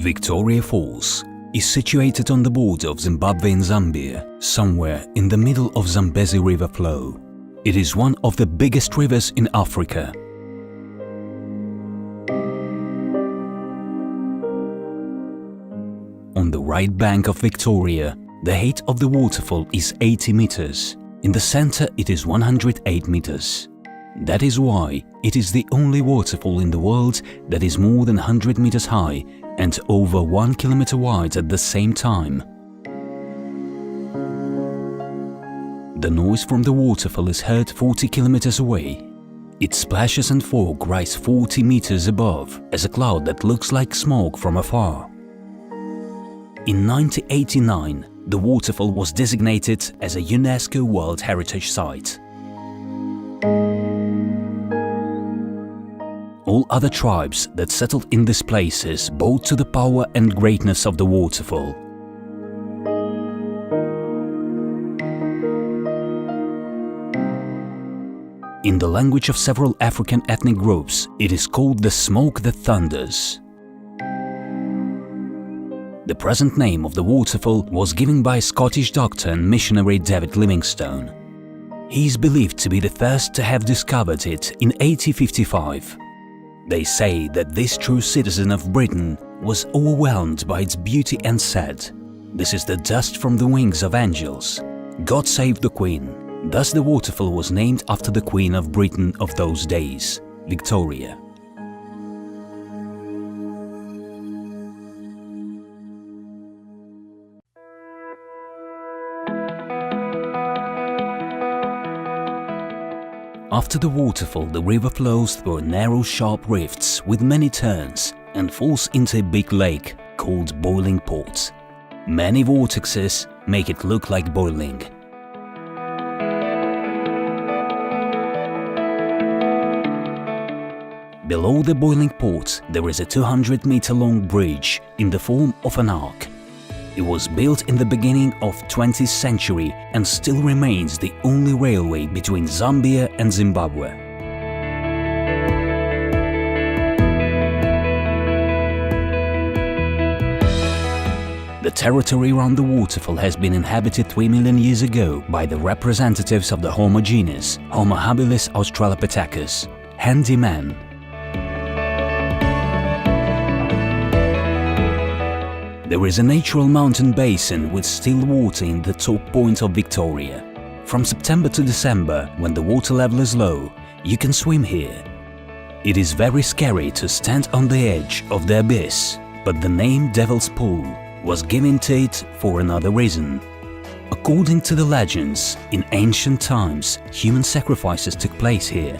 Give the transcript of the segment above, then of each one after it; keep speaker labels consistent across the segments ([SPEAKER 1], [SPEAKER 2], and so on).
[SPEAKER 1] Victoria Falls is situated on the border of Zimbabwe and Zambia, somewhere in the middle of Zambezi River flow. It is one of the biggest rivers in Africa. On the right bank of Victoria, the height of the waterfall is 80 meters. In the center it is 108 meters. That is why it is the only waterfall in the world that is more than 100 meters high and over 1 kilometer wide at the same time. The noise from the waterfall is heard 40 kilometers away. Its splashes and fog rise 40 meters above as a cloud that looks like smoke from afar. In 1989, the waterfall was designated as a UNESCO World Heritage Site. All other tribes that settled in these places bowed to the power and greatness of the waterfall. In the language of several African ethnic groups, it is called the smoke that thunders. The present name of the waterfall was given by Scottish doctor and missionary David Livingstone. He is believed to be the first to have discovered it in 1855. They say that this true citizen of Britain was overwhelmed by its beauty and said, "This is the dust from the wings of angels. God save the Queen." Thus the waterfall was named after the Queen of Britain of those days, Victoria. After the waterfall, the river flows through narrow, sharp rifts with many turns and falls into a big lake called Boiling Pot. Many vortexes make it look like boiling. Below the Boiling Pot, there is a 200-meter-long bridge in the form of an arc. It was built in the beginning of 20th century and still remains the only railway between Zambia and Zimbabwe. The territory around the waterfall has been inhabited 3 million years ago by the representatives of the Homo genus, Homo habilis australopithecus, handy man. There is a natural mountain basin with still water in the top point of Victoria. From September to December, when the water level is low, you can swim here. It is very scary to stand on the edge of the abyss, but the name Devil's Pool was given to it for another reason. According to the legends, in ancient times, human sacrifices took place here.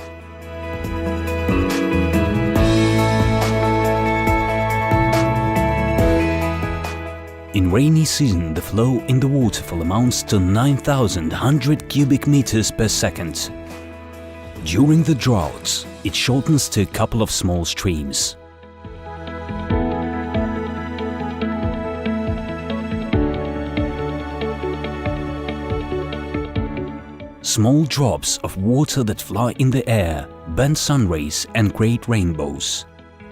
[SPEAKER 1] In rainy season, the flow in the waterfall amounts to 9,100 cubic meters per second. During the droughts, it shortens to a couple of small streams. Small drops of water that fly in the air bend sun rays and create rainbows.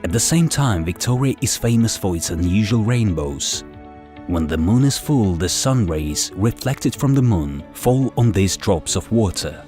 [SPEAKER 1] At the same time, Victoria is famous for its unusual rainbows. When the moon is full, the sun rays, reflected from the moon, fall on these drops of water.